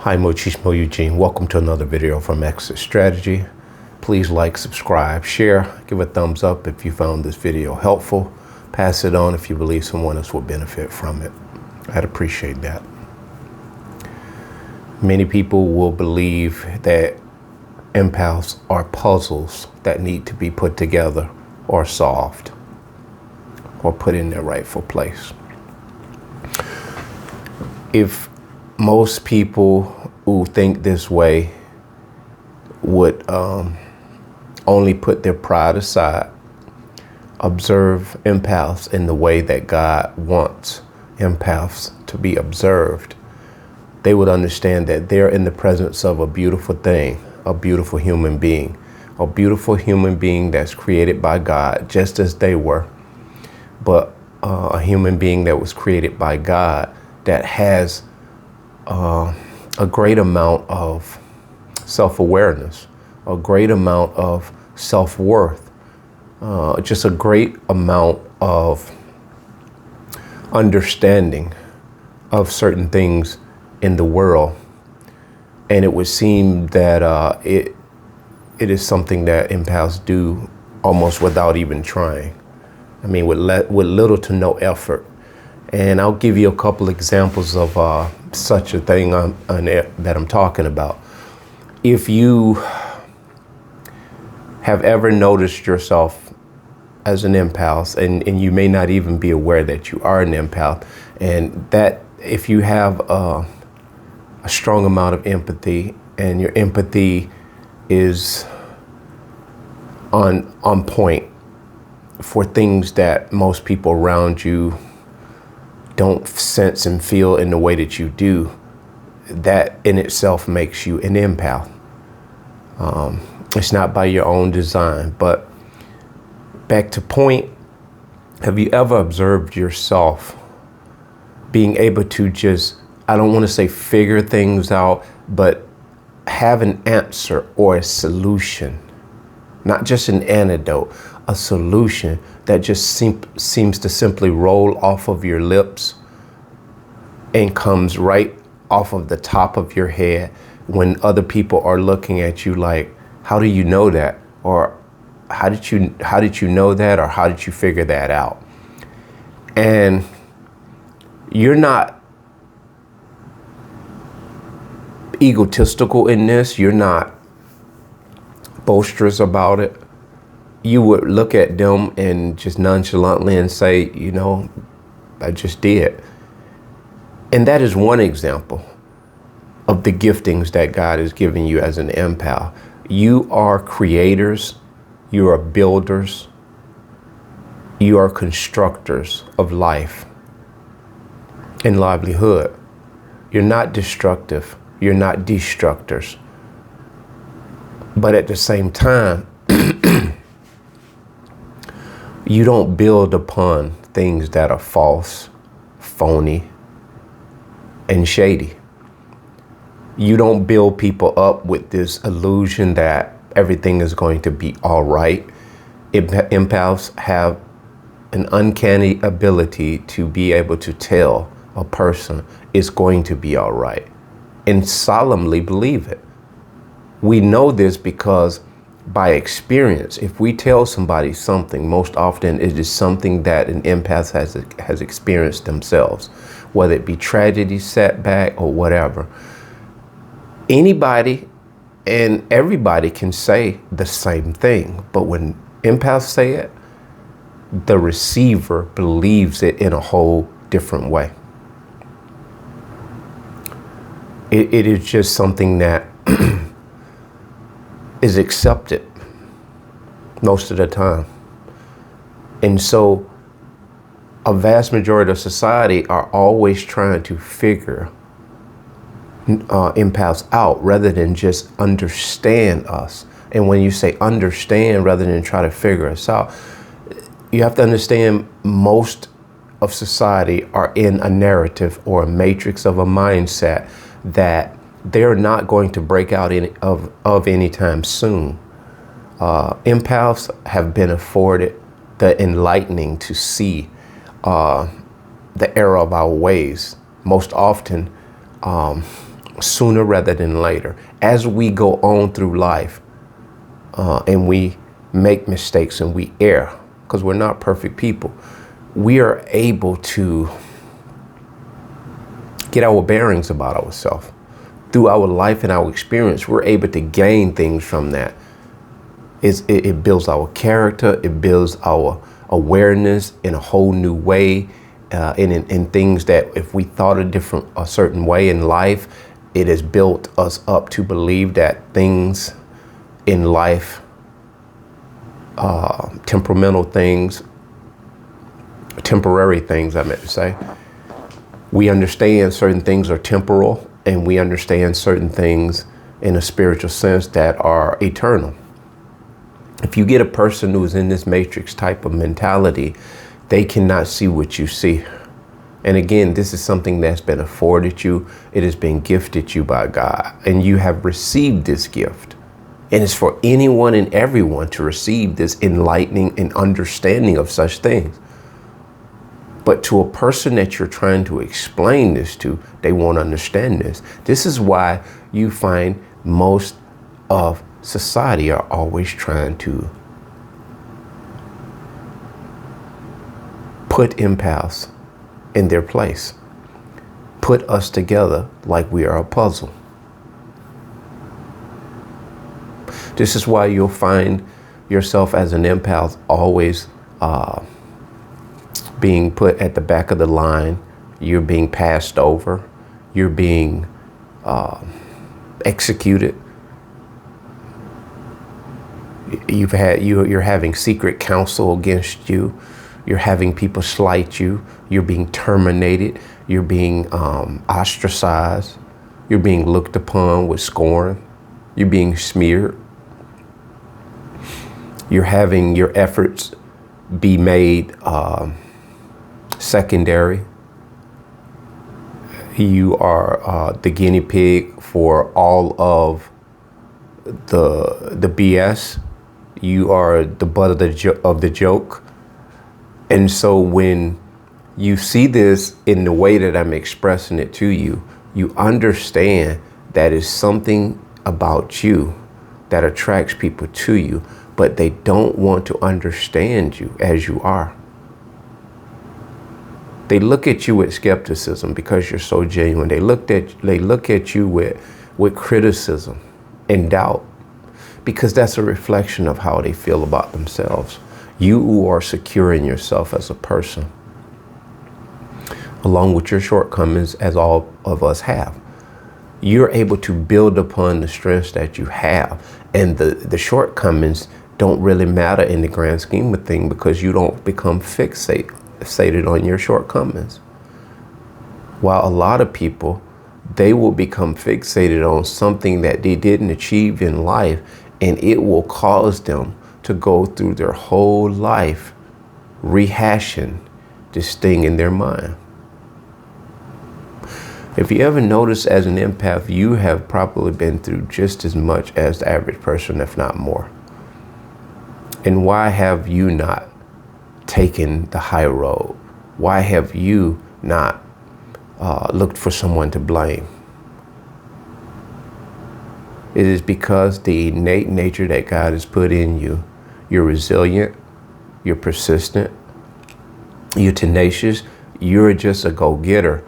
Hi, Mochismo Eugene. Welcome to another video from Exit Strategy. Please like, subscribe, share, give a thumbs up if you found this video helpful. Pass it on if you believe someone else will benefit from it. I'd appreciate that. Many people will believe that empaths are puzzles that need to be put together or solved or put in their rightful place. If most people who think this way would only put their pride aside, observe empaths in the way that God wants empaths to be observed, they would understand that they're in the presence of a beautiful thing, a beautiful human being that's created by God just as they were, but a human being that was created by God that has a great amount of self-awareness, a great amount of self-worth, just a great amount of understanding of certain things in the world. And it would seem that it is something that empaths do almost without even trying. I mean, with little to no effort. And I'll give you a couple examples of such a thing that I'm talking about. If you have ever noticed yourself as an empath, and you may not even be aware that you are an empath, and that if you have a strong amount of empathy and your empathy is on point for things that most people around you don't sense and feel in the way that you do, that in itself makes you an empath. It's not by your own design, but back to point, have you ever observed yourself being able to just, I don't want to say figure things out, but have an answer or a solution, not just an antidote, a solution that just seems to simply roll off of your lips and comes right off of the top of your head when other people are looking at you like, how do you know that? Or how did you know that? Or how did you figure that out? And you're not egotistical in this. You're not boisterous about it. You would look at them and just nonchalantly and say, you know, I just did. And that is one example of the giftings that God has given you as an empath. You are creators, you are builders, you are constructors of life and livelihood. You're not destructive, you're not destructors. But at the same time, you don't build upon things that are false, phony, and shady. You don't build people up with this illusion that everything is going to be all right. Empaths have an uncanny ability to be able to tell a person it's going to be all right and solemnly believe it. We know this because by experience, if we tell somebody something, most often it is something that an empath has experienced themselves, whether it be tragedy, setback, or whatever. Anybody and everybody can say the same thing, but when empaths say it, the receiver believes it in a whole different way. It is just something that is accepted most of the time. And so a vast majority of society are always trying to figure empaths out rather than just understand us. And when you say understand rather than try to figure us out, you have to understand most of society are in a narrative or a matrix of a mindset that they're not going to break out of anytime soon. Empaths have been afforded the enlightening to see the error of our ways. Most often, sooner rather than later. As we go on through life and we make mistakes and we err, because we're not perfect people, we are able to get our bearings about ourselves. Through our life and our experience, we're able to gain things from that. It builds our character, it builds our awareness in a whole new way, in things that if we thought a certain way in life, it has built us up to believe that things in life, temperamental things, temporary things, I meant to say. We understand certain things are temporal, and we understand certain things in a spiritual sense that are eternal. If you get a person who's in this matrix type of mentality, they cannot see what you see. And again, this is something that's been afforded you. It has been gifted you by God, and you have received this gift. And it's for anyone and everyone to receive this enlightening and understanding of such things. But to a person that you're trying to explain this to, they won't understand this. This is why you find most of society are always trying to put empaths in their place, put us together like we are a puzzle. This is why you'll find yourself as an empath always being put at the back of the line. You're being passed over. You're being executed. You're having secret counsel against you. You're having people slight you. You're being terminated. You're being ostracized. You're being looked upon with scorn. You're being smeared. You're having your efforts be made secondary. You are the guinea pig for all of the BS. You are the butt of the joke. And so when you see this in the way that I'm expressing it to you, you understand that it's something about you that attracts people to you, but they don't want to understand you as you are. They look at you with skepticism because you're so genuine. They look at you with criticism and doubt, because that's a reflection of how they feel about themselves. You who are secure in yourself as a person, along with your shortcomings, as all of us have, you're able to build upon the strengths that you have. And the shortcomings don't really matter in the grand scheme of things, because you don't become fixated on your shortcomings. While a lot of people, they will become fixated on something that they didn't achieve in life, and it will cause them to go through their whole life rehashing this thing in their mind. If you ever notice, as an empath, you have probably been through just as much as the average person, if not more. And why have you not taken the high road? Why have you not looked for someone to blame? It is because the innate nature that God has put in you, you're resilient, you're persistent, you're tenacious, you're just a go-getter.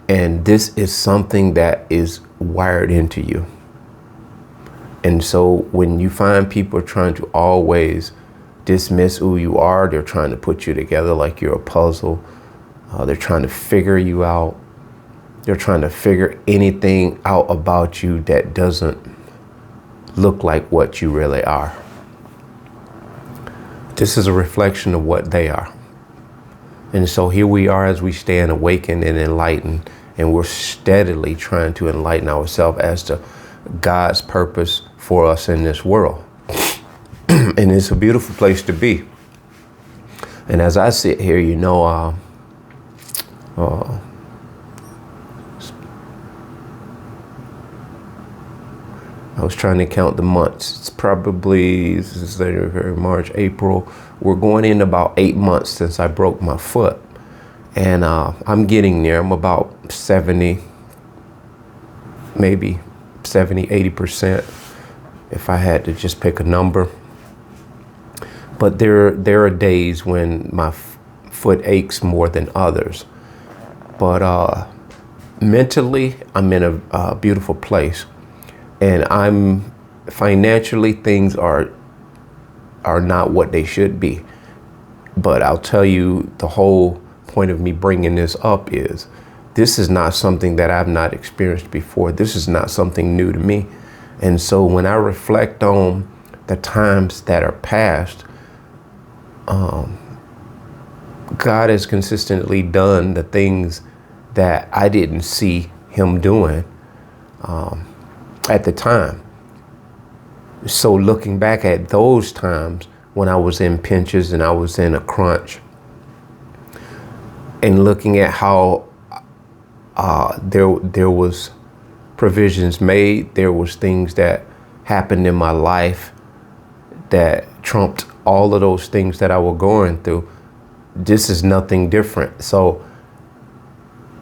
And this is something that is wired into you. And so when you find people trying to always dismiss who you are, they're trying to put you together like you're a puzzle. They're trying to figure you out. They're trying to figure anything out about you that doesn't look like what you really are. This is a reflection of what they are. And so here we are as we stand awakened and enlightened, and we're steadily trying to enlighten ourselves as to God's purpose for us in this world. And it's a beautiful place to be. And as I sit here, you know, I was trying to count the months. It's probably, this is February, March, April. We're going in about 8 months since I broke my foot. And I'm getting there. I'm about 70. maybe 70, 80%, if I had to just pick a number. But there are days when my foot aches more than others. But mentally, I'm in a beautiful place. And I'm financially, things are not what they should be. But I'll tell you, the whole point of me bringing this up is this is not something that I've not experienced before. This is not something new to me. And so when I reflect on the times that are past, God has consistently done the things that I didn't see him doing at the time. So looking back at those times when I was in pinches and I was in a crunch, and looking at how there was provisions made, there was things that happened in my life that trumped all of those things that I was going through. This is nothing different. So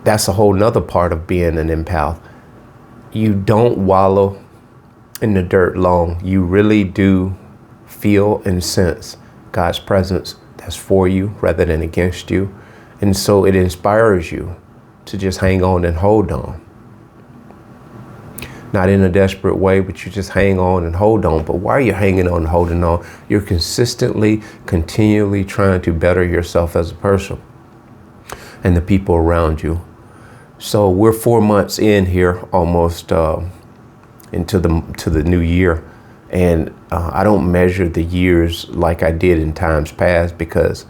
that's a whole nother part of being an empath. You don't wallow in the dirt long. You really do feel and sense God's presence that's for you rather than against you. And so it inspires you to just hang on and hold on. Not in a desperate way, but you just hang on and hold on. But while you're hanging on and holding on, you're consistently, continually trying to better yourself as a person and the people around you. So we're 4 months in here, almost into the new year. And I don't measure the years like I did in times past, because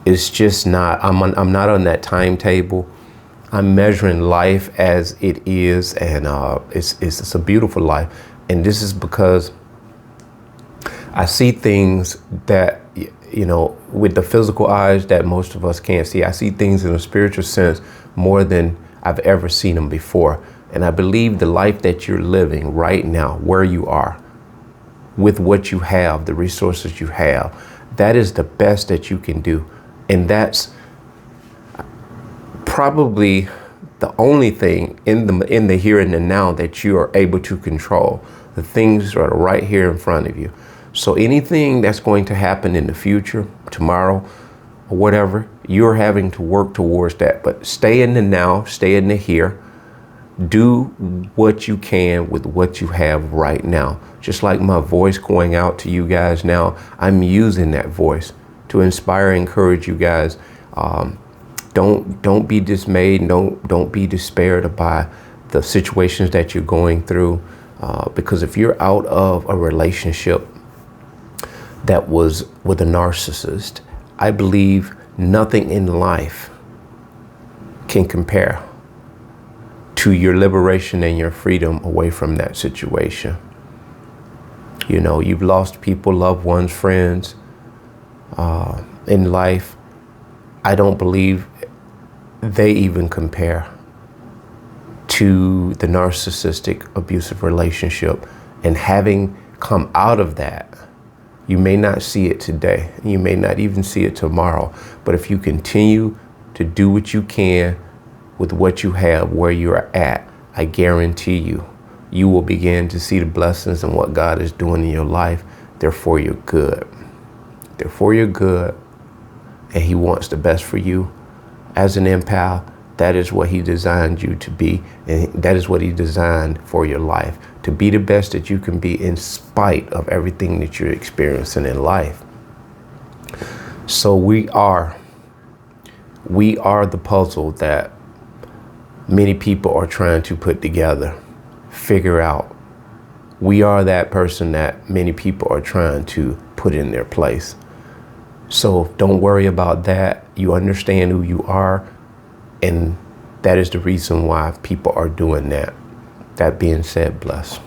it's just not, I'm not on that timetable. I'm measuring life as it is, and it's a beautiful life. And this is because I see things that, you know, with the physical eyes that most of us can't see. I see things in a spiritual sense more than I've ever seen them before. And I believe the life that you're living right now, where you are, with what you have, the resources you have, that is the best that you can do. And that's probably the only thing in the here and the now that you are able to control. The things are right here in front of you. So anything that's going to happen in the future, tomorrow, or whatever, you're having to work towards that. But stay in the now, stay in the here. Do what you can with what you have right now. Just like my voice going out to you guys now, I'm using that voice to inspire and encourage you guys. Don't be dismayed. Don't be despaired by the situations that you're going through. Because if you're out of a relationship that was with a narcissist, I believe nothing in life can compare to your liberation and your freedom away from that situation. You know, you've lost people, loved ones, friends in life. I don't believe they even compare to the narcissistic abusive relationship. And having come out of that, you may not see it today. You may not even see it tomorrow. But if you continue to do what you can with what you have, where you're at, I guarantee you, you will begin to see the blessings and what God is doing in your life. They're for your good. They're for your good. And he wants the best for you. As an empath, that is what he designed you to be. And that is what he designed for your life. To be the best that you can be in spite of everything that you're experiencing in life. So we are the puzzle that many people are trying to put together, figure out. We are that person that many people are trying to put in their place. So don't worry about that. You understand who you are, and that is the reason why people are doing that. That being said, bless.